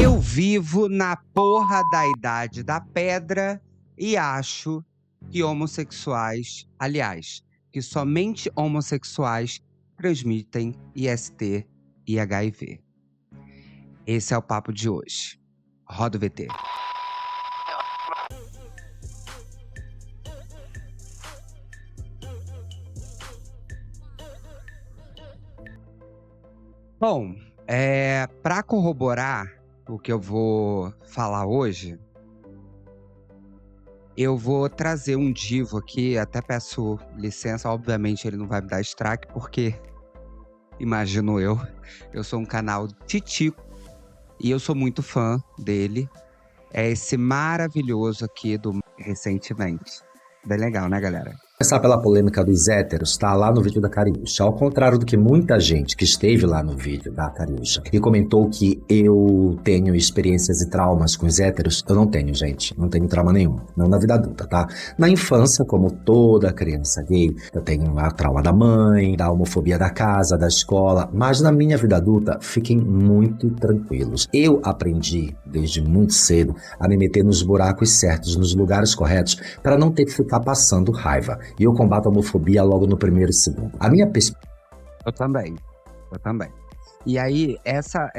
Eu vivo na porra da idade da pedra e acho que homossexuais, aliás, que somente homossexuais transmitem IST e HIV. Esse é o papo de hoje. Roda o VT. Bom, para corroborar o que eu vou falar hoje, eu vou trazer um divo aqui, até peço licença, obviamente ele não vai me dar strike, porque, imagino eu sou um canal titico e eu sou muito fã dele. É esse maravilhoso aqui do Recentemente. Bem legal, né, galera? Começar pela polêmica dos héteros, tá lá no vídeo da Cariúcha. Ao contrário do que muita gente que esteve lá no vídeo da Cariúcha e comentou que eu tenho experiências e traumas com os héteros, eu não tenho, gente. Não tenho trauma nenhum. Não na vida adulta, tá? Na infância, como toda criança gay, eu tenho a trauma da mãe, da homofobia da casa, da escola, mas na minha vida adulta, fiquem muito tranquilos. Eu aprendi, desde muito cedo, a me meter nos buracos certos, nos lugares corretos, para não ter que ficar passando raiva. E eu combato a homofobia logo no primeiro e segundo. A minha perspectiva... Eu também. E aí, essa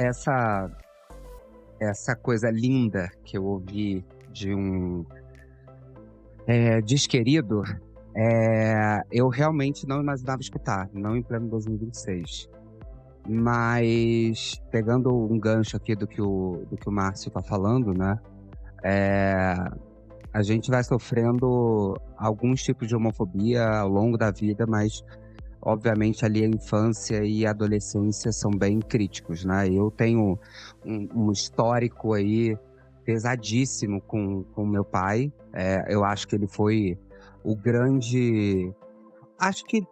coisa linda que eu ouvi de um desquerido, eu realmente não imaginava escutar, não em pleno 2026. Mas, pegando um gancho aqui do que o Márcio tá falando, né? A gente vai sofrendo alguns tipos de homofobia ao longo da vida, mas, obviamente, ali a infância e a adolescência são bem críticos, né? Eu tenho um histórico aí pesadíssimo com meu pai. Eu acho que ele foi o grande... Acho que,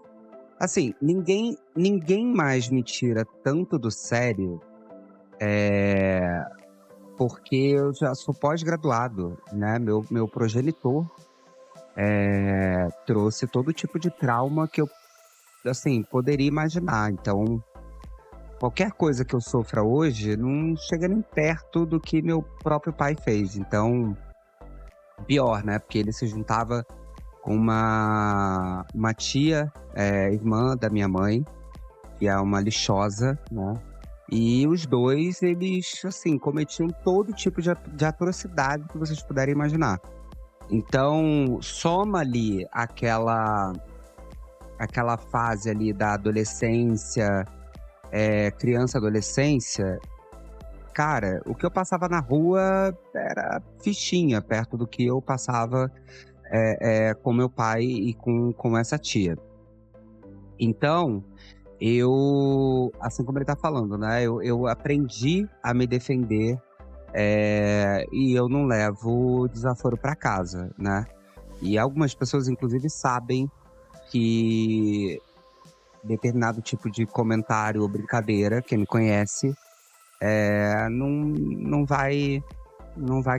assim, ninguém mais me tira tanto do sério, porque eu já sou pós-graduado, né? Meu progenitor trouxe todo tipo de trauma que eu, assim, poderia imaginar. Então, qualquer coisa que eu sofra hoje não chega nem perto do que meu próprio pai fez. Então, pior, né? Porque ele se juntava com uma tia, irmã da minha mãe, que é uma lixosa, né? E os dois, eles, assim, cometiam todo tipo de atrocidade que vocês puderem imaginar. Então, soma ali aquela fase ali da adolescência, criança-adolescência. Cara, o que eu passava na rua era fichinha, perto do que eu passava com meu pai e com essa tia. Então, assim como ele tá falando, né? Eu aprendi a me defender e eu não levo desaforo para casa, né? E algumas pessoas, inclusive, sabem que determinado tipo de comentário ou brincadeira, quem me conhece, não vai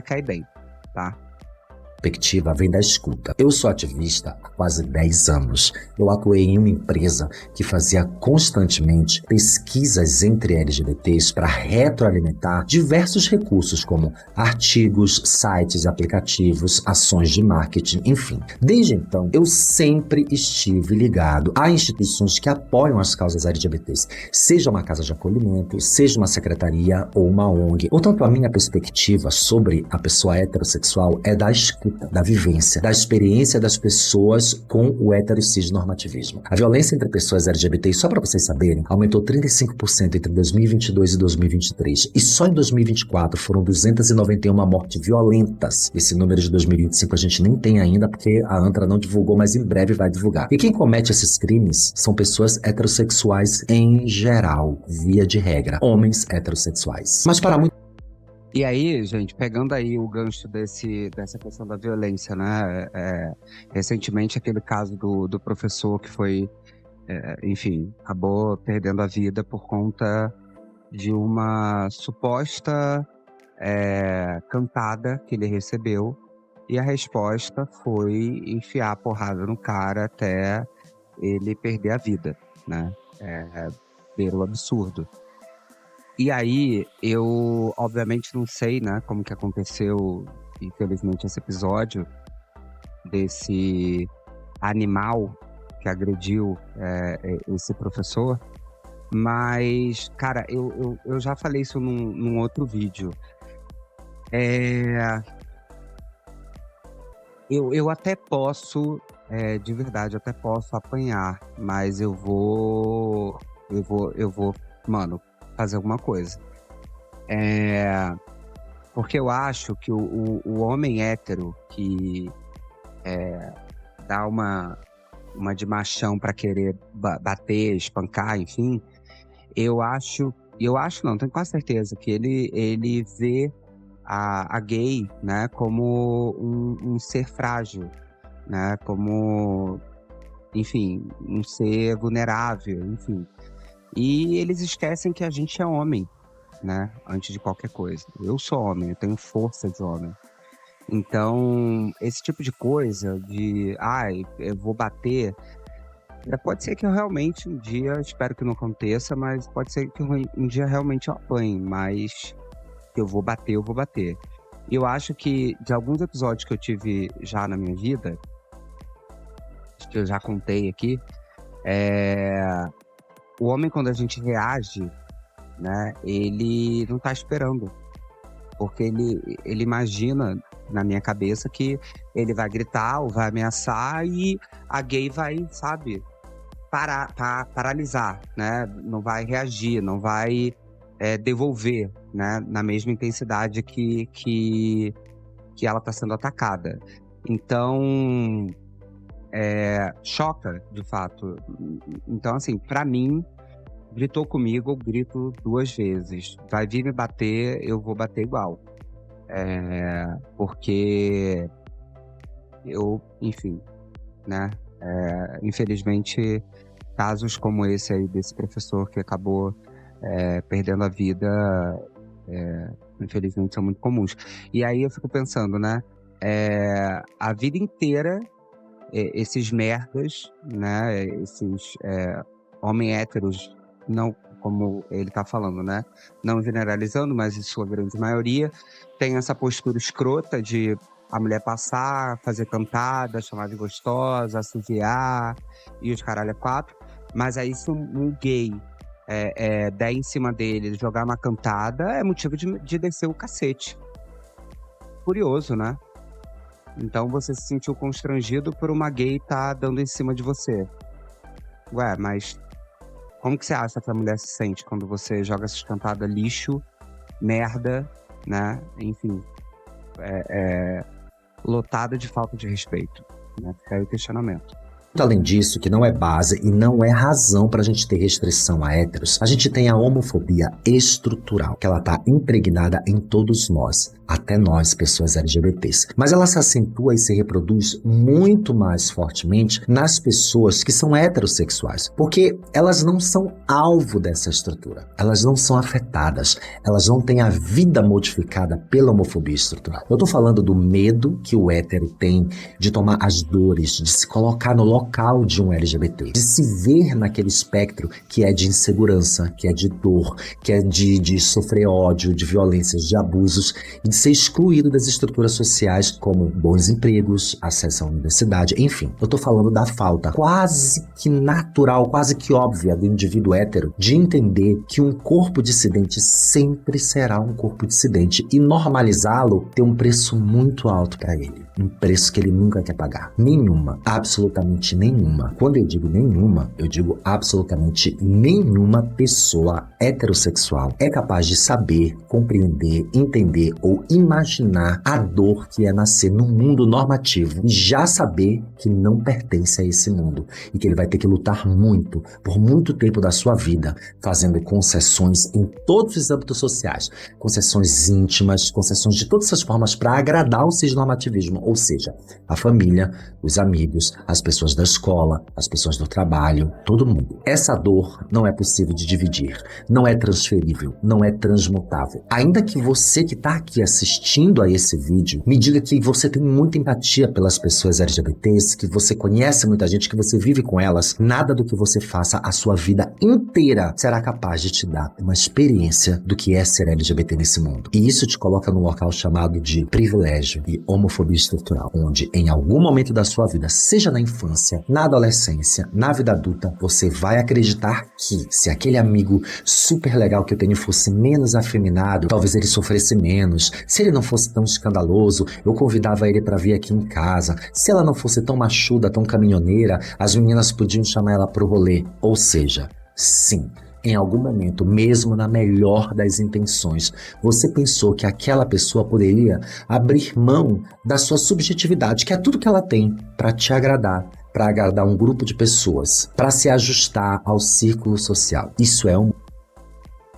cair bem, tá? perspectiva vem da escuta. Eu sou ativista há quase 10 anos. Eu atuei em uma empresa que fazia constantemente pesquisas entre LGBTs para retroalimentar diversos recursos como artigos, sites, aplicativos, ações de marketing, enfim. Desde então, eu sempre estive ligado a instituições que apoiam as causas LGBTs, seja uma casa de acolhimento, seja uma secretaria ou uma ONG. Portanto, a minha perspectiva sobre a pessoa heterossexual é da escuta, da vivência, da experiência das pessoas com o heterocisnormativismo. A violência entre pessoas LGBTs, só para vocês saberem, aumentou 35% entre 2022 e 2023. E só em 2024 foram 291 mortes violentas. Esse número de 2025 a gente nem tem ainda, porque a ANTRA não divulgou, mas em breve vai divulgar. E quem comete esses crimes são pessoas heterossexuais em geral, via de regra, homens heterossexuais. Mas para muito... E aí, gente, pegando aí o gancho dessa questão da violência, né? Recentemente, aquele caso do professor que foi, enfim, acabou perdendo a vida por conta de uma suposta cantada que ele recebeu. E a resposta foi enfiar a porrada no cara até ele perder a vida, né? Beira o absurdo. E aí, eu obviamente não sei, né, como que aconteceu, infelizmente, esse episódio desse animal que agrediu esse professor. Mas, cara, eu já falei isso num outro vídeo. Eu até posso, de verdade, eu até posso apanhar, mas eu vou, mano, fazer alguma coisa. Porque eu acho que o homem hétero que dá uma de machão pra querer bater, espancar, enfim, eu acho não, tenho quase certeza que ele vê a gay, né, como um ser frágil, né, como, enfim, um ser vulnerável, enfim. E eles esquecem que a gente é homem, né, antes de qualquer coisa. Eu sou homem, eu tenho força de homem. Então, esse tipo de coisa de, eu vou bater, pode ser que eu realmente um dia, espero que não aconteça, mas pode ser que um dia realmente eu apanhe, mas eu vou bater. E eu acho que de alguns episódios que eu tive já na minha vida, que eu já contei aqui, o homem, quando a gente reage, né, ele não tá esperando. Porque ele imagina, na minha cabeça, que ele vai gritar ou vai ameaçar e a gay vai, sabe, paralisar, né? Não vai reagir, não vai devolver, né? Na mesma intensidade que ela tá sendo atacada. Então, choca, de fato. Então, assim, pra mim, gritou comigo, eu grito 2 vezes. Vai vir me bater, eu vou bater igual. Porque eu, enfim, né? Infelizmente, casos como esse aí desse professor que acabou perdendo a vida, infelizmente são muito comuns. E aí eu fico pensando, né? A vida inteira, esses merdas, né? Esses homens héteros, não como ele tá falando, né? Não generalizando, mas em sua grande maioria, tem essa postura escrota de a mulher passar, fazer cantada, chamar de gostosa, assoviar e os caralho é 4. Mas aí se um gay der em cima dele, jogar uma cantada, é motivo de descer o cacete. Curioso, né? Então você se sentiu constrangido por uma gay tá dando em cima de você. Ué, mas como que você acha que a mulher se sente quando você joga essas cantadas lixo, merda, né? Enfim, lotada de falta de respeito, né? Fica aí o questionamento. Além disso, que não é base e não é razão para a gente ter restrição a héteros, a gente tem a homofobia estrutural, que ela está impregnada em todos nós, até nós, pessoas LGBTs. Mas ela se acentua e se reproduz muito mais fortemente nas pessoas que são heterossexuais, porque elas não são alvo dessa estrutura, elas não são afetadas, elas não têm a vida modificada pela homofobia estrutural. Eu tô falando do medo que o hétero tem de tomar as dores, de se colocar no local de um LGBT, de se ver naquele espectro que é de insegurança, que é de dor, que é de sofrer ódio, de violências, de abusos, e de ser excluído das estruturas sociais como bons empregos, acesso à universidade, enfim. Eu tô falando da falta quase que natural, quase que óbvia do indivíduo hétero de entender que um corpo dissidente sempre será um corpo dissidente e normalizá-lo tem um preço muito alto para ele. Um preço que ele nunca quer pagar. Nenhuma, absolutamente nenhuma. Quando eu digo nenhuma, eu digo absolutamente nenhuma pessoa heterossexual é capaz de saber, compreender, entender ou imaginar a dor que é nascer num mundo normativo e já saber que não pertence a esse mundo e que ele vai ter que lutar muito, por muito tempo da sua vida, fazendo concessões em todos os âmbitos sociais, concessões íntimas, concessões de todas essas formas para agradar o cisnormativismo, ou seja, a família, os amigos, as pessoas da escola, as pessoas do trabalho, todo mundo. Essa dor não é possível de dividir, não é transferível, não é transmutável. Ainda que você que está aqui assistindo a esse vídeo me diga que você tem muita empatia pelas pessoas LGBTs, que você conhece muita gente, que você vive com elas, nada do que você faça a sua vida inteira será capaz de te dar uma experiência do que é ser LGBT nesse mundo. E isso te coloca num local chamado de privilégio e homofobia estrutural, onde em algum momento da sua vida, seja na infância, na adolescência, na vida adulta, você vai acreditar que se aquele amigo super legal que eu tenho fosse menos afeminado, talvez ele sofresse menos. Se ele não fosse tão escandaloso, eu convidava ele para vir aqui em casa. Se ela não fosse tão machuda, tão caminhoneira, as meninas podiam chamar ela pro rolê. Ou seja, sim, em algum momento, mesmo na melhor das intenções, você pensou que aquela pessoa poderia abrir mão da sua subjetividade, que é tudo que ela tem, para te agradar, para agradar um grupo de pessoas, para se ajustar ao círculo social. Isso é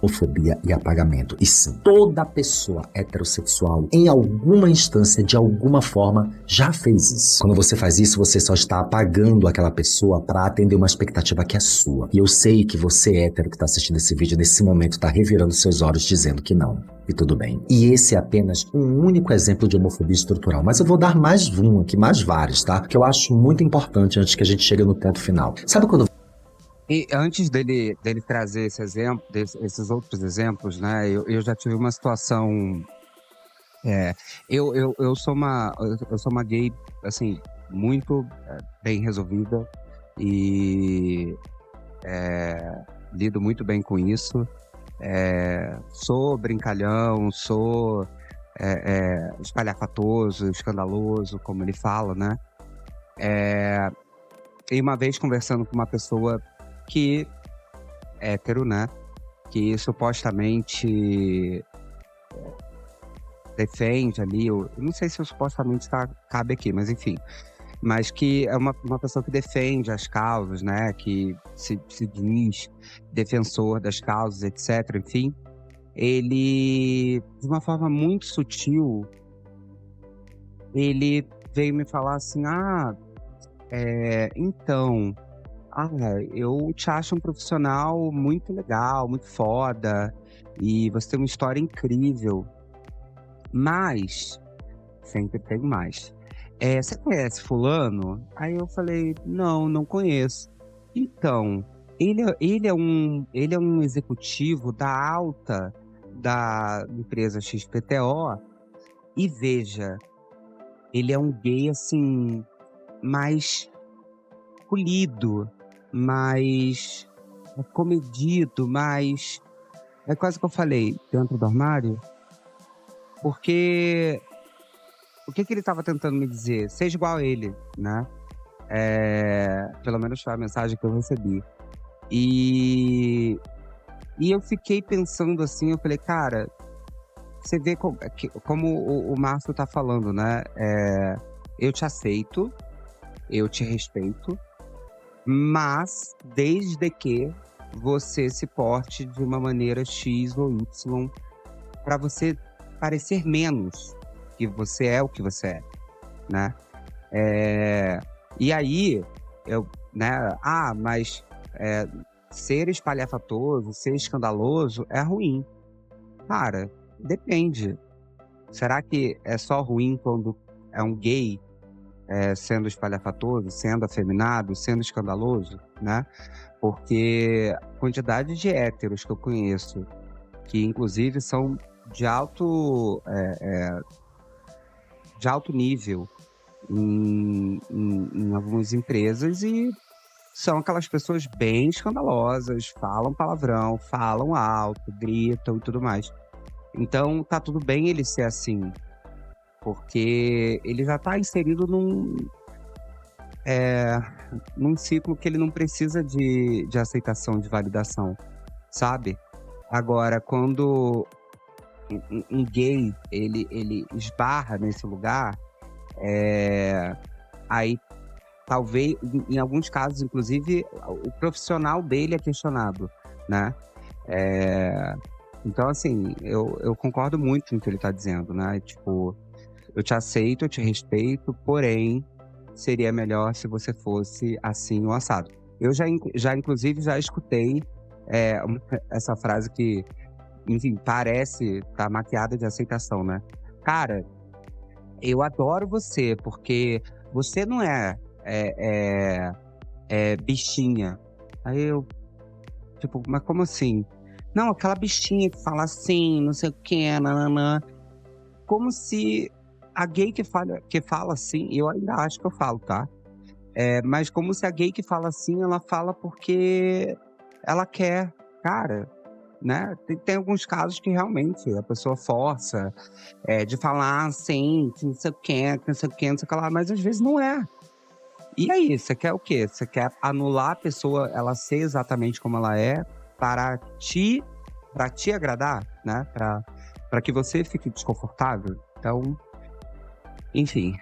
homofobia e apagamento. E sim, toda pessoa heterossexual, em alguma instância, de alguma forma, já fez isso. Quando você faz isso, você só está apagando aquela pessoa para atender uma expectativa que é sua. E eu sei que você, hétero, que está assistindo esse vídeo, nesse momento, está revirando seus olhos dizendo que não. E tudo bem. E esse é apenas um único exemplo de homofobia estrutural. Mas eu vou dar mais um aqui, mais vários, tá? Que eu acho muito importante antes que a gente chegue no ponto final. Sabe quando E antes dele trazer esse exemplo, esses outros exemplos, né? Eu já tive uma situação. Eu sou uma gay, assim, muito bem resolvida e lido muito bem com isso. Sou brincalhão, sou espalhafatoso, escandaloso, como ele fala, né? E uma vez conversando com uma pessoa que hétero, né? Que supostamente defende ali, eu não sei se o supostamente cabe aqui, mas enfim. Mas que é uma pessoa que defende as causas, né? Que se diz defensor das causas, etc. Enfim, ele, de uma forma muito sutil, ele veio me falar assim, então... eu te acho um profissional muito legal, muito foda, e você tem uma história incrível. Mas, sempre tem mais. Você conhece fulano? Aí eu falei, não conheço. Então, ele é um executivo da empresa XPTO, e veja, ele é um gay, assim, mais polido, mais comedido, mais... É quase que eu falei, dentro do armário. Porque o que ele estava tentando me dizer? Seja igual a ele, né? Pelo menos foi a mensagem que eu recebi. E eu fiquei pensando assim, eu falei, cara, você vê como o Márcio tá falando, né? Eu te aceito, eu te respeito, mas desde que você se porte de uma maneira X ou Y para você parecer menos que você é o que você é, né? E aí, né? Mas ser espalhafatoso, ser escandaloso é ruim. Cara, depende. Será que é só ruim quando é um gay sendo espalhafatoso, sendo afeminado, sendo escandaloso, né? Porque a quantidade de héteros que eu conheço, que inclusive são de alto nível em algumas empresas, e são aquelas pessoas bem escandalosas, falam palavrão, falam alto, gritam e tudo mais. Então tá tudo bem ele ser assim, porque ele já está inserido num ciclo que ele não precisa de aceitação, de validação, sabe? Agora, quando um gay, ele esbarra nesse lugar, aí talvez, em alguns casos, inclusive, o profissional dele é questionado, né? Então, assim, eu concordo muito com o que ele está dizendo, né? Tipo, eu te aceito, eu te respeito, porém, seria melhor se você fosse assim ou assado. Eu inclusive, já escutei essa frase que, enfim, parece tá maquiada de aceitação, né? Cara, eu adoro você, porque você não é bichinha. Aí eu, tipo, mas como assim? Não, aquela bichinha que fala assim, não sei o que, nananã. Como se a gay que fala assim, eu ainda acho que eu falo, tá? Mas como se a gay que fala assim, ela fala porque ela quer. Cara, né? Tem alguns casos que realmente a pessoa força de falar assim, que não sei o que, que não sei o que, não sei o que lá, mas às vezes não é. E aí, você quer o quê? Você quer anular a pessoa, ela ser exatamente como ela é, para te agradar, né? Para que você fique desconfortável? Então, enfim.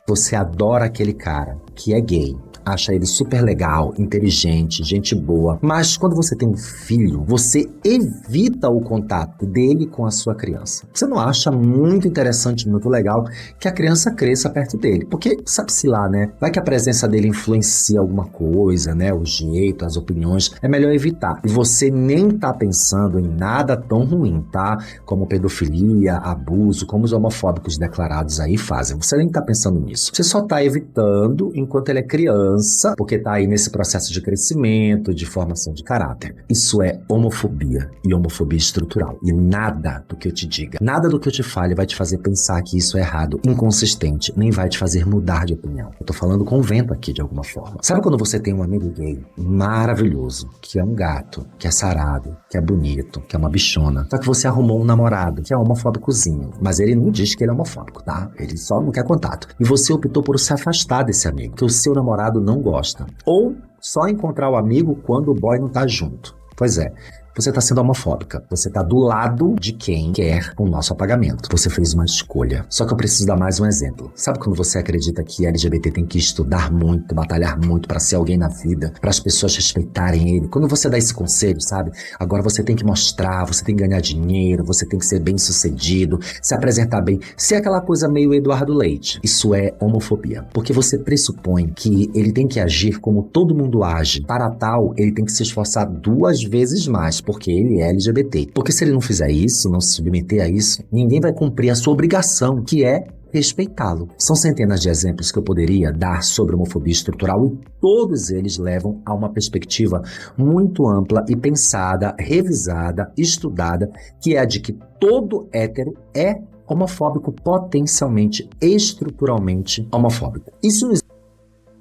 Você adora aquele cara que é gay, acha ele super legal, inteligente, gente boa, mas quando você tem um filho, você evita o contato dele com a sua criança. Você não acha muito interessante, muito legal que a criança cresça perto dele, porque sabe-se lá, né? Vai que a presença dele influencia alguma coisa, né? O jeito, as opiniões, é melhor evitar. E você nem tá pensando em nada tão ruim, tá? Como pedofilia, abuso, como os homofóbicos declarados aí fazem. Você nem tá pensando nisso. Você só tá evitando enquanto ele é criança, porque tá aí nesse processo de crescimento, de formação de caráter. Isso é homofobia e homofobia estrutural. E nada do que eu te diga, nada do que eu te fale vai te fazer pensar que isso é errado, inconsistente, nem vai te fazer mudar de opinião. Eu tô falando com o vento aqui de alguma forma. Sabe quando você tem um amigo gay maravilhoso, que é um gato, que é sarado, que é bonito, que é uma bichona, só que você arrumou um namorado que é homofóbicozinho, mas ele não diz que ele é homofóbico, tá? Ele só não quer contato. E você optou por se afastar desse amigo, que o seu namorado não gosta. Ou só encontrar o amigo quando o boy não tá junto. Pois é. Você está sendo homofóbica. Você está do lado de quem quer o nosso apagamento. Você fez uma escolha. Só que eu preciso dar mais um exemplo. Sabe quando você acredita que LGBT tem que estudar muito, batalhar muito para ser alguém na vida, para as pessoas respeitarem ele? Quando você dá esse conselho, sabe? Agora você tem que mostrar, você tem que ganhar dinheiro, você tem que ser bem sucedido, se apresentar bem, ser aquela coisa meio Eduardo Leite. Isso é homofobia. Porque você pressupõe que ele tem que agir como todo mundo age. Para tal, ele tem que se esforçar 2 vezes mais, porque ele é LGBT. Porque se ele não fizer isso, não se submeter a isso, ninguém vai cumprir a sua obrigação, que é respeitá-lo. São centenas de exemplos que eu poderia dar sobre homofobia estrutural e todos eles levam a uma perspectiva muito ampla e pensada, revisada, estudada, que é a de que todo hétero é homofóbico, potencialmente, estruturalmente homofóbico. Isso não.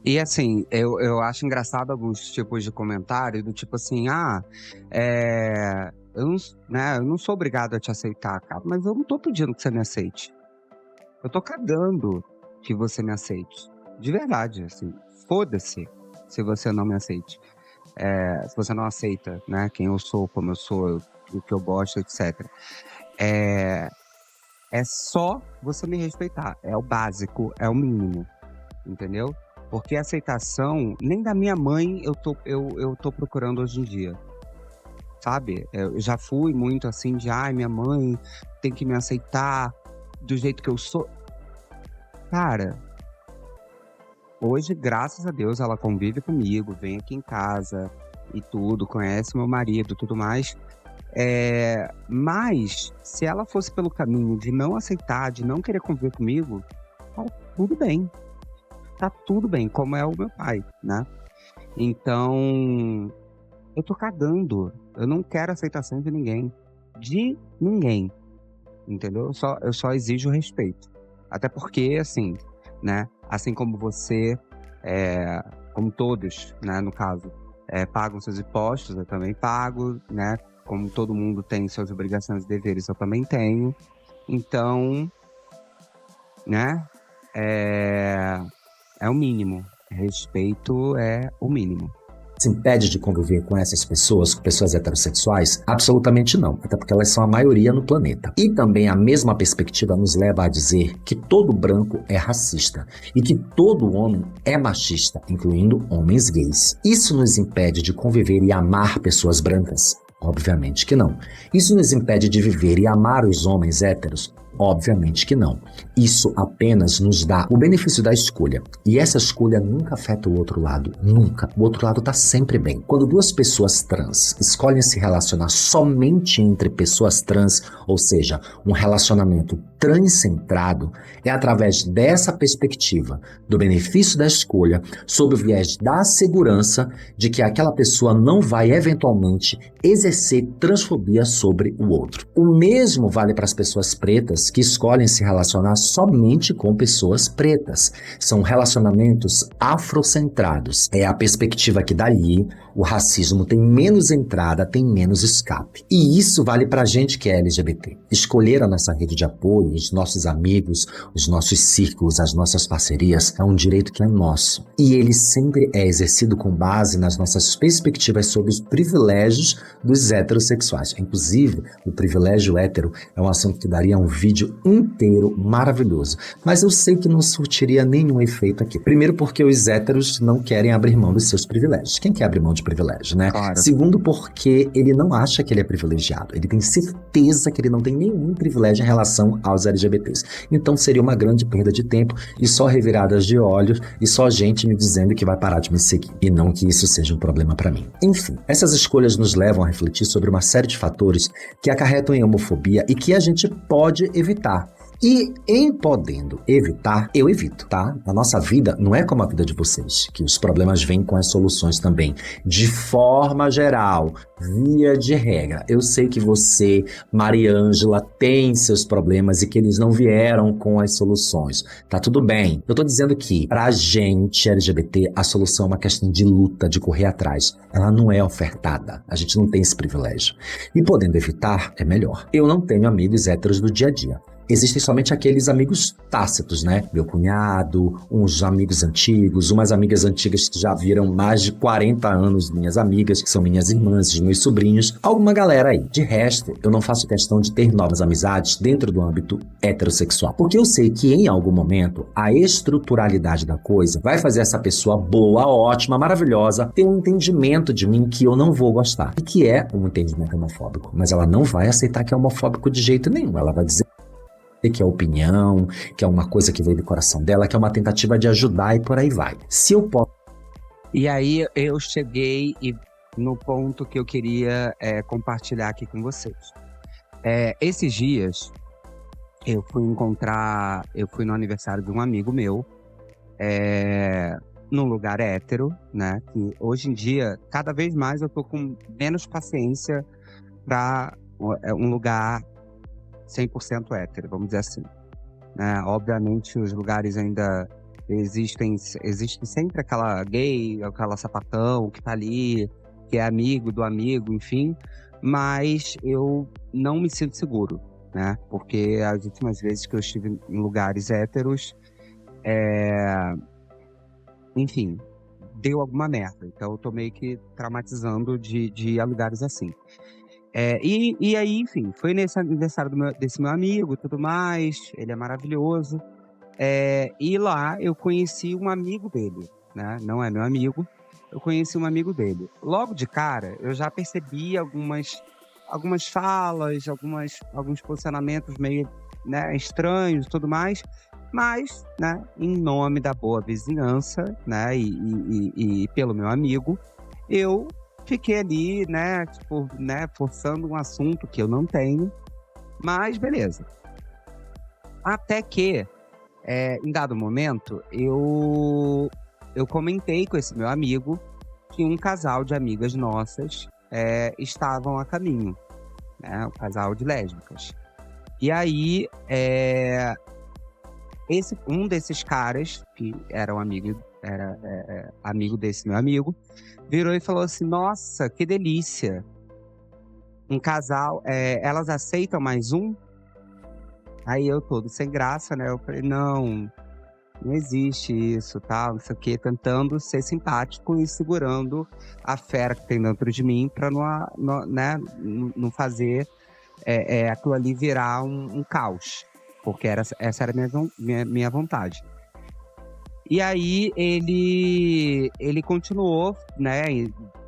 E assim, eu acho engraçado alguns tipos de comentário do tipo assim, eu não sou obrigado a te aceitar, cara, mas eu não tô pedindo que você me aceite. Eu tô cagando que você me aceite. De verdade, assim, foda-se se você não me aceite. Se você não aceita, né, quem eu sou, como eu sou, o que eu gosto, etc. É só você me respeitar. É o básico, é o mínimo, entendeu? Porque a aceitação, nem da minha mãe eu tô procurando hoje em dia, sabe? Eu já fui muito assim de, minha mãe tem que me aceitar do jeito que eu sou. Cara, hoje, graças a Deus, ela convive comigo, vem aqui em casa e tudo, conhece meu marido e tudo mais. Mas, se ela fosse pelo caminho de não aceitar, de não querer conviver comigo, tá tudo bem. Tá tudo bem, como é o meu pai, né? Então, eu tô cagando. Eu não quero aceitação de ninguém. De ninguém. Entendeu? Eu só exijo respeito. Até porque, assim, né? Assim como você, como todos, né? No caso, pagam seus impostos, eu também pago, né? Como todo mundo tem suas obrigações e deveres, eu também tenho. Então, né? É o mínimo. Respeito é o mínimo. Se impede de conviver com essas pessoas, com pessoas heterossexuais? Absolutamente não, até porque elas são a maioria no planeta. E também a mesma perspectiva nos leva a dizer que todo branco é racista e que todo homem é machista, incluindo homens gays. Isso nos impede de conviver e amar pessoas brancas? Obviamente que não. Isso nos impede de viver e amar os homens héteros? Obviamente que não. Isso apenas nos dá o benefício da escolha. E essa escolha nunca afeta o outro lado. Nunca. O outro lado tá sempre bem. Quando duas pessoas trans escolhem se relacionar somente entre pessoas trans, ou seja, um relacionamento transcentrado, é através dessa perspectiva do benefício da escolha, sob o viés da segurança de que aquela pessoa não vai eventualmente exercer transfobia sobre o outro. O mesmo vale para as pessoas pretas que escolhem se relacionar somente com pessoas pretas. São relacionamentos afrocentrados. É a perspectiva que dali o racismo tem menos entrada, tem menos escape. E isso vale para a gente que é LGBT. Escolher a nossa rede de apoio, os nossos amigos, os nossos círculos, as nossas parcerias, é um direito que é nosso. E ele sempre é exercido com base nas nossas perspectivas sobre os privilégios dos heterossexuais. Inclusive, o privilégio hétero é um assunto que daria um vídeo inteiro maravilhoso. Mas eu sei que não surtiria nenhum efeito aqui. Primeiro porque os héteros não querem abrir mão dos seus privilégios. Quem quer abrir mão de privilégio, né? Claro. Segundo porque ele não acha que ele é privilegiado. Ele tem certeza que ele não tem nenhum privilégio em relação aos LGBTs. Então seria uma grande perda de tempo e só reviradas de olhos e só gente me dizendo que vai parar de me seguir. E não que isso seja um problema para mim. Enfim, essas escolhas nos levam a refletir sobre uma série de fatores que acarretam em homofobia e que a gente pode evitar. E em podendo evitar, eu evito, tá? A nossa vida não é como a vida de vocês, que os problemas vêm com as soluções também. De forma geral, via de regra, eu sei que você, Mariângela, tem seus problemas e que eles não vieram com as soluções. Tá tudo bem. Eu tô dizendo que, pra gente LGBT, a solução é uma questão de luta, de correr atrás. Ela não é ofertada. A gente não tem esse privilégio. E podendo evitar, é melhor. Eu não tenho amigos héteros do dia a dia. Existem somente aqueles amigos tácitos, né? Meu cunhado, uns amigos antigos, umas amigas antigas que já viram mais de 40 anos minhas amigas, que são minhas irmãs, meus sobrinhos, alguma galera aí. De resto, eu não faço questão de ter novas amizades dentro do âmbito heterossexual. Porque eu sei que em algum momento, a estruturalidade da coisa vai fazer essa pessoa boa, ótima, maravilhosa, ter um entendimento de mim que eu não vou gostar. E que é um entendimento homofóbico. Mas ela não vai aceitar que é homofóbico de jeito nenhum. Ela vai dizer que é opinião, que é uma coisa que veio do coração dela, que é uma tentativa de ajudar e por aí vai. Se eu posso... E aí eu cheguei no ponto que eu queria compartilhar aqui com vocês. Esses dias, eu fui no aniversário de um amigo meu, num lugar hétero, né? Que hoje em dia, cada vez mais eu tô com menos paciência para um lugar 100% hétero, vamos dizer assim, né? Obviamente os lugares ainda existe sempre aquela gay, aquela sapatão que tá ali, que é amigo do amigo, enfim, mas eu não me sinto seguro, né? Porque as últimas vezes que eu estive em lugares héteros, enfim, deu alguma merda, então eu tô meio que traumatizando de ir a lugares assim. E aí, enfim, foi nesse aniversário desse meu amigo e tudo mais, ele é maravilhoso. E lá eu conheci um amigo dele, né? Não é meu amigo, eu conheci um amigo dele. Logo de cara, eu já percebi algumas falas, alguns posicionamentos meio, né, estranhos e tudo mais, mas, né, em nome da boa vizinhança, né, e pelo meu amigo, eu fiquei ali, né, tipo, né, forçando um assunto que eu não tenho, mas beleza. Até que, em dado momento, eu comentei com esse meu amigo que um casal de amigas nossas estavam a caminho, né, um casal de lésbicas. E aí, um desses caras, que era amigo desse meu amigo, virou e falou assim: nossa, que delícia, um casal, elas aceitam mais um? Aí eu todo sem graça, né, eu falei, não existe isso, tal, não sei o quê, tentando ser simpático e segurando a fera que tem dentro de mim pra não fazer aquilo ali virar um caos, porque essa era a minha vontade. E aí ele continuou, né,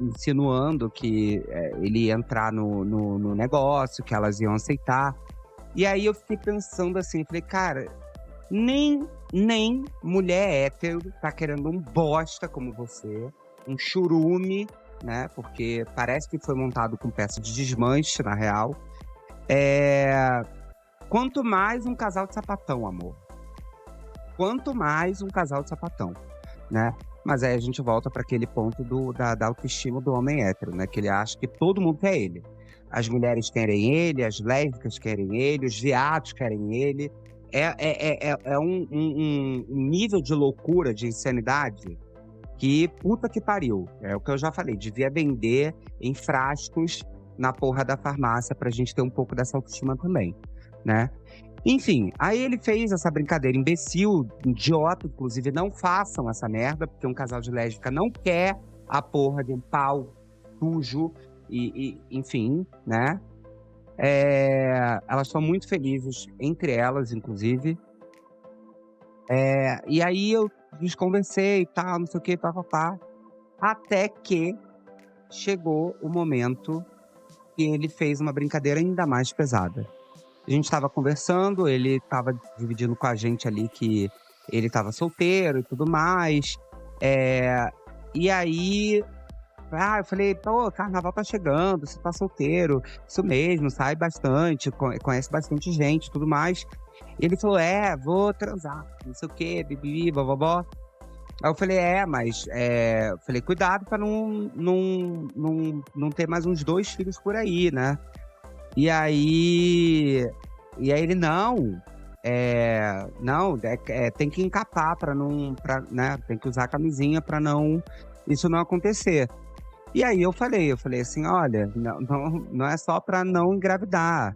insinuando que ele ia entrar no negócio, que elas iam aceitar. E aí eu fiquei pensando assim, falei, cara, nem mulher hétero tá querendo um bosta como você, um churume, né? Porque parece que foi montado com peça de desmanche, na real. Quanto mais um casal de sapatão, amor. Quanto mais um casal de sapatão, né? Mas aí a gente volta para aquele ponto da autoestima do homem hétero, né? Que ele acha que todo mundo quer ele. As mulheres querem ele, as lésbicas querem ele, os viados querem ele. É um nível de loucura, de insanidade, que puta que pariu. É o que eu já falei, devia vender em frascos na porra da farmácia pra gente ter um pouco dessa autoestima também, né? Enfim, aí ele fez essa brincadeira imbecil, idiota, inclusive, não façam essa merda, porque um casal de lésbica não quer a porra de um pau sujo, enfim, né? Elas são muito felizes, entre elas, inclusive. E aí eu desconversei e tal, não sei o que, papapá. Até que chegou o momento que ele fez uma brincadeira ainda mais pesada. A gente estava conversando, ele estava dividindo com a gente ali que ele estava solteiro e tudo mais. E aí, eu falei, pô, carnaval tá chegando, você tá solteiro, isso mesmo, sai bastante, conhece bastante gente e tudo mais. Ele falou, vou transar, não sei o quê, bibi, bobobó. Aí eu falei, mas eu falei, cuidado pra não ter mais uns 2 filhos por aí, né? E aí ele, não, tem que encapar né, tem que usar a camisinha pra isso não acontecer. E aí eu falei assim, olha, não é só pra não engravidar,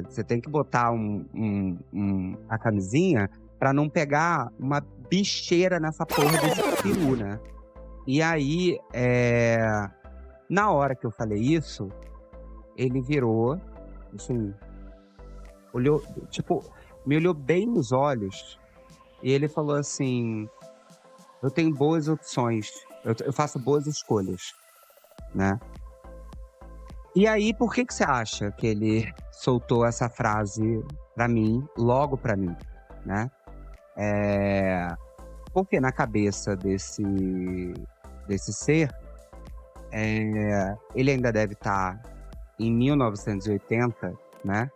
você tem que botar a camisinha pra não pegar uma bicheira nessa porra desse peru, né? E aí, na hora que eu falei isso, ele virou, assim, olhou, me olhou bem nos olhos e ele falou assim, eu tenho boas opções, eu faço boas escolhas, né? E aí, por que você acha que ele soltou essa frase logo pra mim, né? Porque na cabeça desse ser, ele ainda deve estar em 1980, né?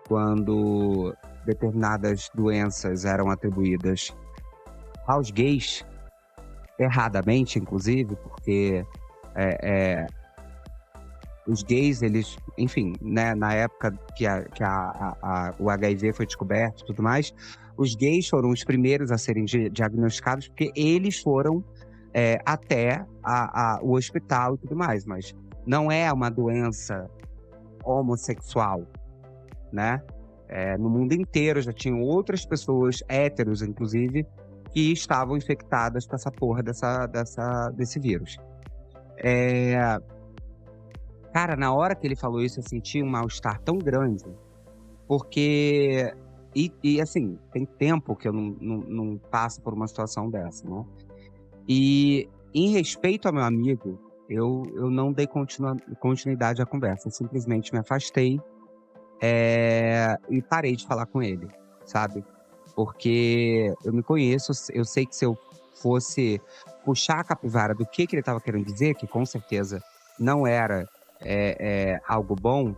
Quando determinadas doenças eram atribuídas aos gays, erradamente, inclusive, porque os gays, eles, enfim, né, na época que o HIV foi descoberto e tudo mais, os gays foram os primeiros a serem diagnosticados porque eles foram até o hospital e tudo mais, mas não é uma doença homossexual, né? No mundo inteiro já tinham outras pessoas, héteros inclusive, que estavam infectadas com essa porra desse vírus. Cara, na hora que ele falou isso, eu senti um mal-estar tão grande, porque... E assim, tem tempo que eu não passo por uma situação dessa, né? E em respeito ao meu amigo, eu não dei continuidade à conversa. Eu simplesmente me afastei e parei de falar com ele, sabe? Porque eu me conheço, eu sei que se eu fosse puxar a capivara do que ele estava querendo dizer, que com certeza não era algo bom,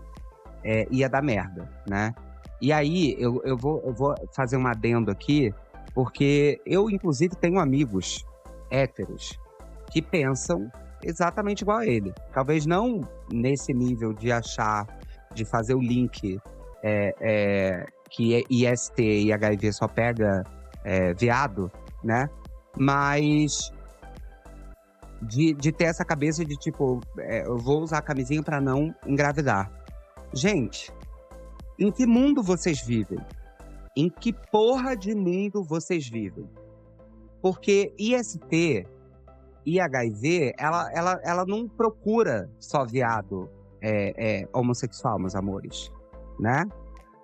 ia dar merda, né? E aí, eu vou fazer um adendo aqui, porque eu, inclusive, tenho amigos héteros que pensam exatamente igual a ele. Talvez não nesse nível de achar, de fazer o link que IST e HIV só pega viado, né? Mas de ter essa cabeça de tipo, eu vou usar a camisinha pra não engravidar. Gente, em que mundo vocês vivem? Em que porra de mundo vocês vivem? Porque IST e HIV, ela não procura só viado homossexual, meus amores, né?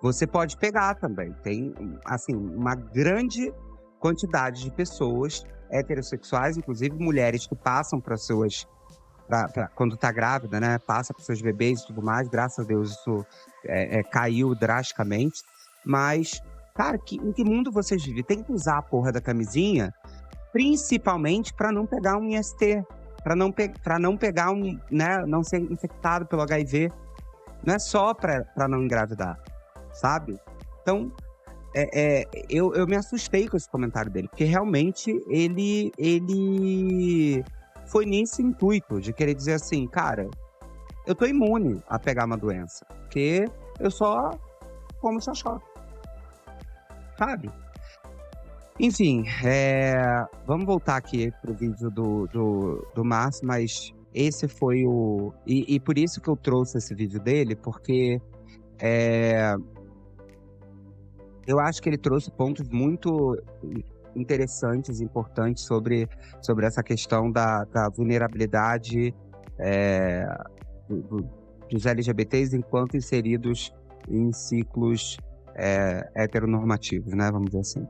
Você pode pegar também. Tem, assim, uma grande quantidade de pessoas heterossexuais, inclusive mulheres que passam para suas quando tá grávida, né? Passa para seus bebês e tudo mais. Graças a Deus isso caiu drasticamente. Mas, cara, em que mundo vocês vivem? Tem que usar a porra da camisinha, principalmente para não pegar um IST, para não pegar né? Não ser infectado pelo HIV. Não é só para não engravidar, sabe? Então, eu me assustei com esse comentário dele, porque realmente ele foi nesse intuito de querer dizer assim, cara, eu tô imune a pegar uma doença, porque eu só como xoxó, sabe? Enfim, vamos voltar aqui pro vídeo do Márcio, mas esse foi o... E por isso que eu trouxe esse vídeo dele, porque eu acho que ele trouxe pontos muito interessantes, importantes sobre essa questão da vulnerabilidade dos LGBTs enquanto inseridos em ciclos heteronormativos, né? Vamos dizer assim.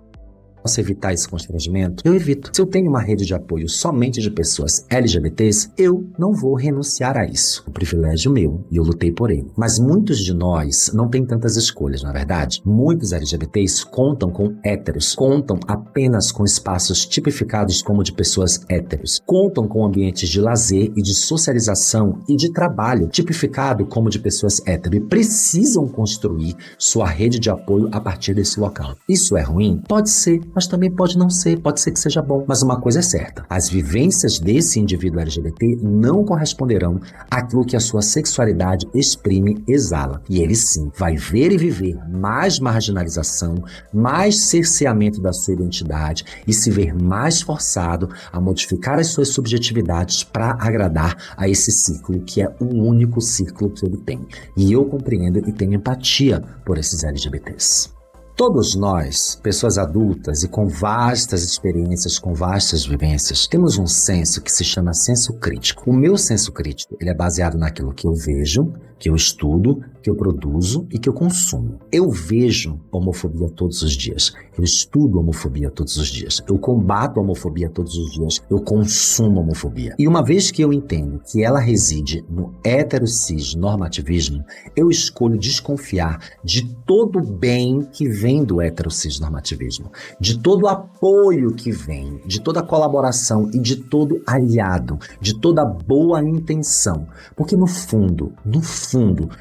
Posso evitar esse constrangimento? Eu evito. Se eu tenho uma rede de apoio somente de pessoas LGBTs, eu não vou renunciar a isso. O privilégio meu, e eu lutei por ele. Mas muitos de nós não têm tantas escolhas, não é verdade? Muitos LGBTs contam com héteros, contam apenas com espaços tipificados como de pessoas héteros, contam com ambientes de lazer e de socialização e de trabalho tipificado como de pessoas héteros e precisam construir sua rede de apoio a partir desse local. Isso é ruim? Pode ser, mas também pode não ser, pode ser que seja bom. Mas uma coisa é certa, as vivências desse indivíduo LGBT não corresponderão àquilo que a sua sexualidade exprime, exala. E ele sim vai ver e viver mais marginalização, mais cerceamento da sua identidade e se ver mais forçado a modificar as suas subjetividades para agradar a esse ciclo, que é o único ciclo que ele tem. E eu compreendo e tenho empatia por esses LGBTs. Todos nós, pessoas adultas e com vastas experiências, com vastas vivências, temos um senso que se chama senso crítico. O meu senso crítico, ele é baseado naquilo que eu vejo, que eu estudo, que eu produzo e que eu consumo. Eu vejo homofobia todos os dias. Eu estudo homofobia todos os dias. Eu combato a homofobia todos os dias. Eu consumo homofobia. E uma vez que eu entendo que ela reside no heterocis normativismo, eu escolho desconfiar de todo o bem que vem do heterocis normativismo, de todo o apoio que vem, de toda a colaboração e de todo aliado, de toda boa intenção. Porque no fundo,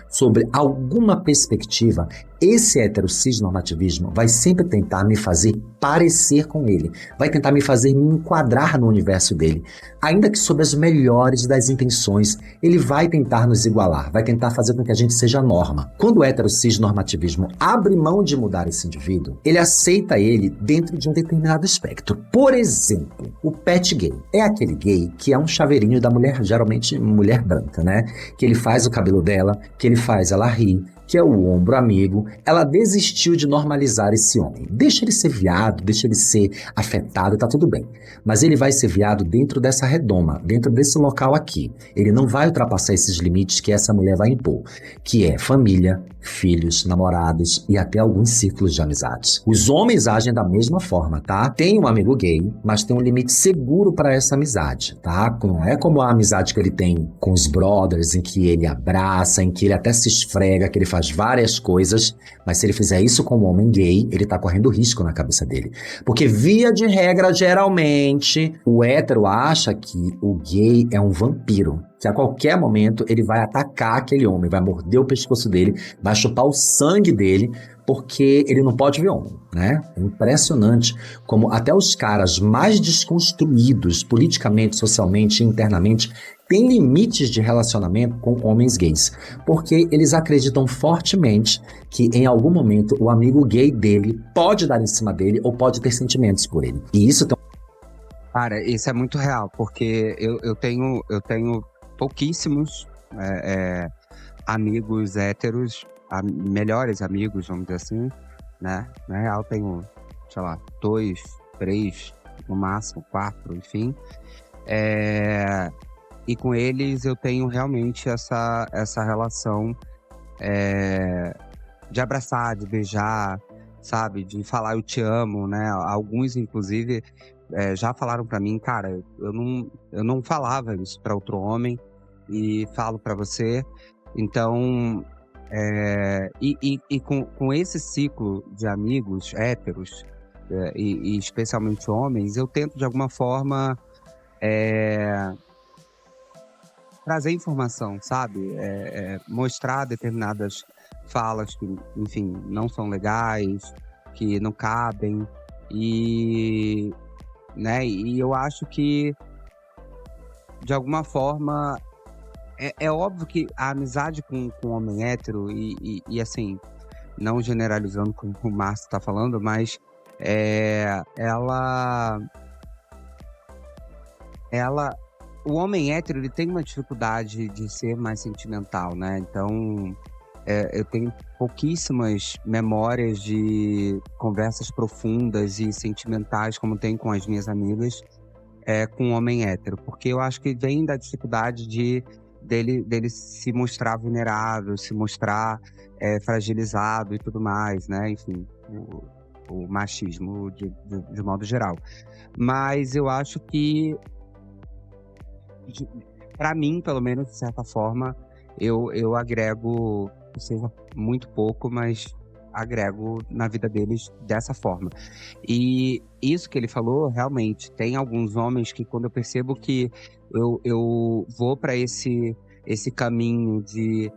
sobre alguma perspectiva, esse heterocis-normativismo vai sempre tentar me fazer parecer com ele, vai tentar me fazer me enquadrar no universo dele. Ainda que sob as melhores das intenções, ele vai tentar nos igualar, vai tentar fazer com que a gente seja a norma. Quando o heterocis-normativismo abre mão de mudar esse indivíduo, ele aceita ele dentro de um determinado espectro. Por exemplo, o pet gay. É aquele gay que é um chaveirinho da mulher, geralmente mulher branca, né? Que ele faz o cabelo dela, que ele faz ela rir, que é o ombro amigo. Ela desistiu de normalizar esse homem. Deixa ele ser viado, deixa ele ser afetado, tá tudo bem. Mas ele vai ser viado dentro dessa redoma, dentro desse local aqui. Ele não vai ultrapassar esses limites que essa mulher vai impor, que é família, filhos, namorados e até alguns círculos de amizades. Os homens agem da mesma forma, tá? Tem um amigo gay, mas tem um limite seguro para essa amizade, tá? Não é como a amizade que ele tem com os brothers, em que ele abraça, em que ele até se esfrega, que ele faz várias coisas, mas se ele fizer isso com um homem gay, ele tá correndo risco na cabeça dele. Porque via de regra, geralmente, o hétero acha que o gay é um vampiro, que a qualquer momento ele vai atacar aquele homem, vai morder o pescoço dele, vai chupar o sangue dele, porque ele não pode ver homem, né? É impressionante como até os caras mais desconstruídos politicamente, socialmente e internamente têm limites de relacionamento com homens gays, porque eles acreditam fortemente que em algum momento o amigo gay dele pode dar em cima dele ou pode ter sentimentos por ele. E isso tem... Cara, isso é muito real, porque eu tenho pouquíssimos amigos héteros, melhores amigos, vamos dizer assim, né? Na real, tenho, sei lá, 2, 3, no máximo 4, enfim. E com eles eu tenho realmente essa relação de abraçar, de beijar, sabe? De falar eu te amo, né? Alguns, inclusive, já falaram pra mim, cara, eu não falava isso pra outro homem, e falo pra você. Então, com esse ciclo de amigos héteros, e especialmente homens, eu tento de alguma forma trazer informação, sabe? Mostrar determinadas falas que, enfim, não são legais, que não cabem. E, né, e eu acho que, de alguma forma, é óbvio que a amizade com o homem hétero, assim, não generalizando como o Márcio está falando, mas ela, o homem hétero, ele tem uma dificuldade de ser mais sentimental, né? Então, eu tenho pouquíssimas memórias de conversas profundas e sentimentais, como tenho com as minhas amigas, com o homem hétero. Porque eu acho que vem da dificuldade dele se mostrar vulnerável, se mostrar fragilizado e tudo mais, né? Enfim, o machismo de modo geral. Mas eu acho que, para mim, pelo menos, de certa forma, eu agrego, que seja muito pouco, mas agrego na vida deles dessa forma. E isso que ele falou, realmente, tem alguns homens que, quando eu percebo que eu vou para esse caminho de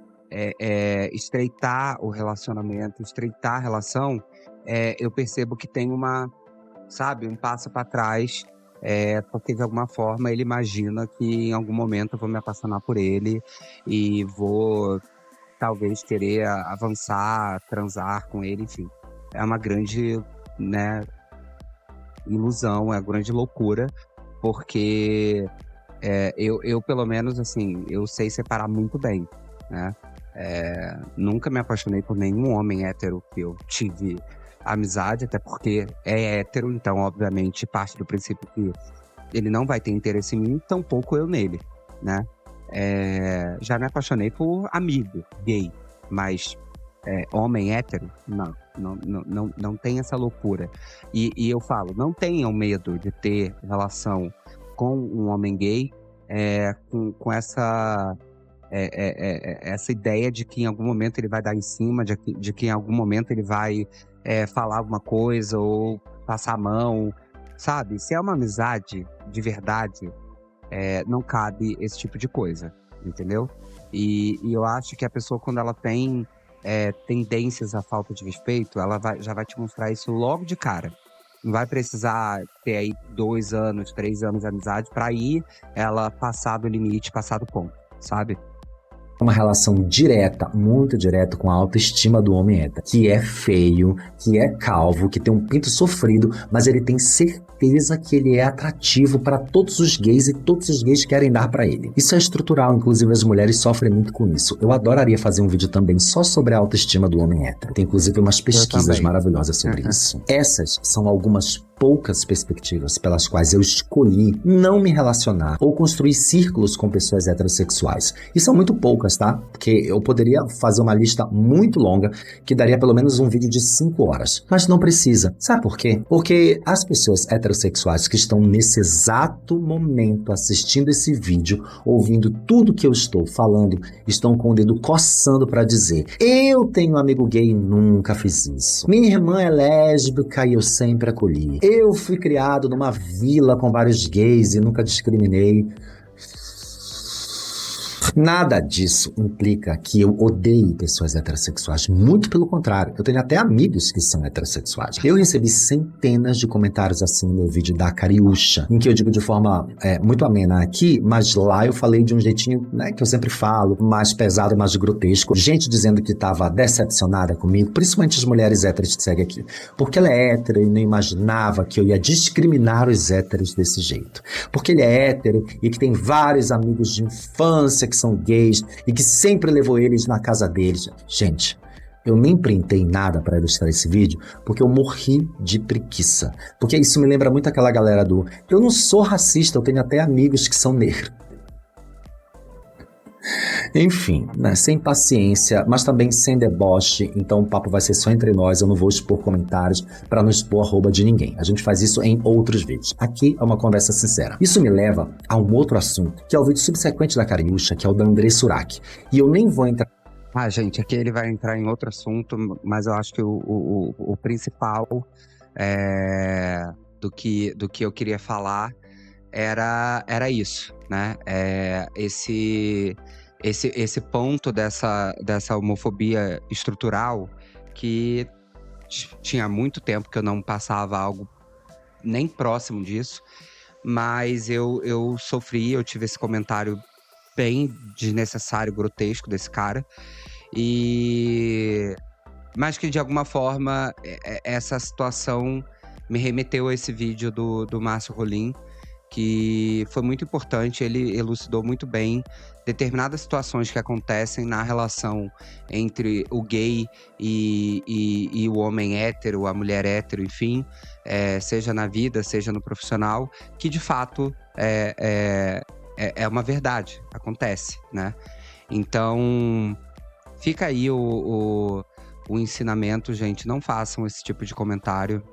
estreitar o relacionamento, estreitar a relação, eu percebo que tem um passo para trás, porque de alguma forma ele imagina que em algum momento eu vou me apaixonar por ele e vou talvez querer avançar, transar com ele, enfim. É uma grande, né, ilusão, é uma grande loucura, porque eu pelo menos, assim, eu sei separar muito bem, né? Nunca me apaixonei por nenhum homem hétero que eu tive amizade, até porque é hétero, então obviamente parte do princípio que ele não vai ter interesse em mim, tampouco eu nele, né? Já me apaixonei por amigo gay, mas homem hétero, não tem essa loucura. E eu falo, não tenham medo de ter relação com um homem gay, com essa ideia de que em algum momento ele vai dar em cima, de que em algum momento ele vai falar alguma coisa ou passar a mão, sabe? Se é uma amizade de verdade, não cabe esse tipo de coisa, entendeu? E eu acho que a pessoa, quando ela tem tendências à falta de respeito, ela já vai te mostrar isso logo de cara. Não vai precisar ter aí 2 anos, 3 anos de amizade para aí ela passar do limite, passar do ponto, sabe? Uma relação direta, muito direta com a autoestima do homem hétero, que é feio, que é calvo, que tem um pinto sofrido, mas ele tem certeza que ele é atrativo para todos os gays e todos os gays querem dar para ele. Isso é estrutural, inclusive as mulheres sofrem muito com isso. Eu adoraria fazer um vídeo também só sobre a autoestima do homem hétero. Tem inclusive umas pesquisas maravilhosas sobre isso. Essas são algumas poucas perspectivas pelas quais eu escolhi não me relacionar ou construir círculos com pessoas heterossexuais. E são muito poucas, tá? Porque eu poderia fazer uma lista muito longa que daria pelo menos um vídeo de 5 horas. Mas não precisa. Sabe por quê? Porque as pessoas heterossexuais que estão nesse exato momento assistindo esse vídeo, ouvindo tudo que eu estou falando, estão com o dedo coçando para dizer: eu tenho um amigo gay e nunca fiz isso. Minha irmã é lésbica e eu sempre acolhi. Eu fui criado numa vila com vários gays e nunca discriminei. Nada disso implica que eu odeie pessoas heterossexuais. Muito pelo contrário, eu tenho até amigos que são heterossexuais. Eu recebi centenas de comentários assim no meu vídeo da Cariúcha, em que eu digo de forma muito amena aqui, mas lá eu falei de um jeitinho, né, que eu sempre falo, mais pesado, mais grotesco. Gente dizendo que estava decepcionada comigo, principalmente as mulheres héteras que seguem aqui, porque ela é hétero e não imaginava que eu ia discriminar os héteros desse jeito. Porque ele é hétero e que tem vários amigos de infância que são gays e que sempre levou eles na casa deles. Gente, eu nem printei nada para ilustrar esse vídeo porque eu morri de preguiça. Porque isso me lembra muito aquela galera do eu não sou racista, eu tenho até amigos que são negros. Enfim, né, sem paciência, mas também sem deboche, então o papo vai ser só entre nós, eu não vou expor comentários para não expor arroba de ninguém. A gente faz isso em outros vídeos. Aqui é uma conversa sincera. Isso me leva a um outro assunto, que é o vídeo subsequente da Cariúcha, que é o da André Surak. E eu nem vou entrar. Ah, gente, aqui ele vai entrar em outro assunto, mas eu acho que o principal do que eu queria falar era isso, né? Esse ponto dessa homofobia estrutural que tinha muito tempo que eu não passava algo nem próximo disso, mas eu sofri, eu tive esse comentário bem desnecessário, grotesco desse cara. Mas que de alguma forma essa situação me remeteu a esse vídeo do Márcio Rolim, que foi muito importante. Ele elucidou muito bem determinadas situações que acontecem na relação entre o gay e o homem hétero, a mulher hétero, enfim, seja na vida, seja no profissional, que de fato é uma verdade, acontece, né? Então, fica aí o ensinamento, gente. Não façam esse tipo de comentário.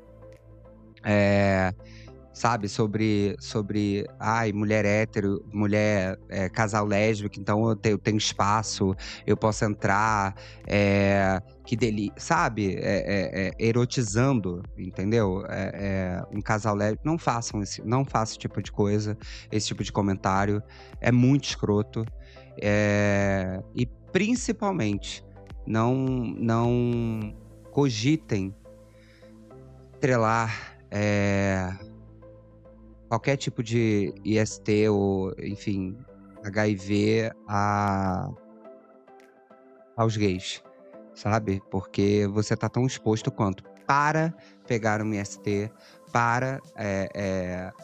Sabe, sobre ai, mulher hétero, mulher casal lésbico, então eu tenho espaço, eu posso entrar, que delícia, sabe? Erotizando, entendeu? Um casal lésbico. Não façam esse tipo de coisa, esse tipo de comentário. É muito escroto. E principalmente, não cogitem atrelar qualquer tipo de IST ou, enfim, HIV aos gays, sabe? Porque você tá tão exposto quanto. Para pegar um IST, para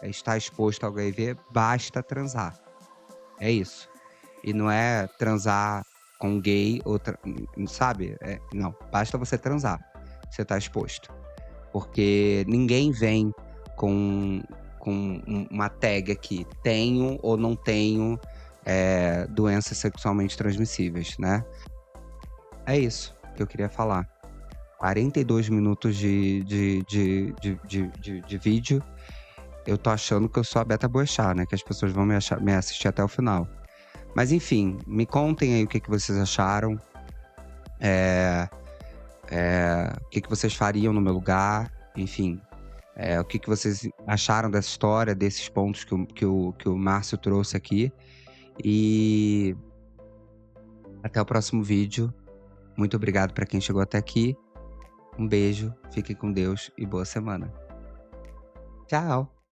estar exposto ao HIV, basta transar. É isso. E não é transar com gay, sabe? Não, basta você transar. Você tá exposto. Porque ninguém vem com uma tag aqui, tenho ou não tenho doenças sexualmente transmissíveis, né? É isso que eu queria falar. 42 minutos de vídeo. Eu tô achando que eu sou a Beta Boechat, né? Que as pessoas vão me assistir até o final. Mas enfim, me contem aí o que vocês acharam. O que vocês fariam no meu lugar. Enfim, o que vocês acharam dessa história, desses pontos que o Márcio trouxe aqui. E até o próximo vídeo. Muito obrigado para quem chegou até aqui. Um beijo, fiquem com Deus e boa semana. Tchau!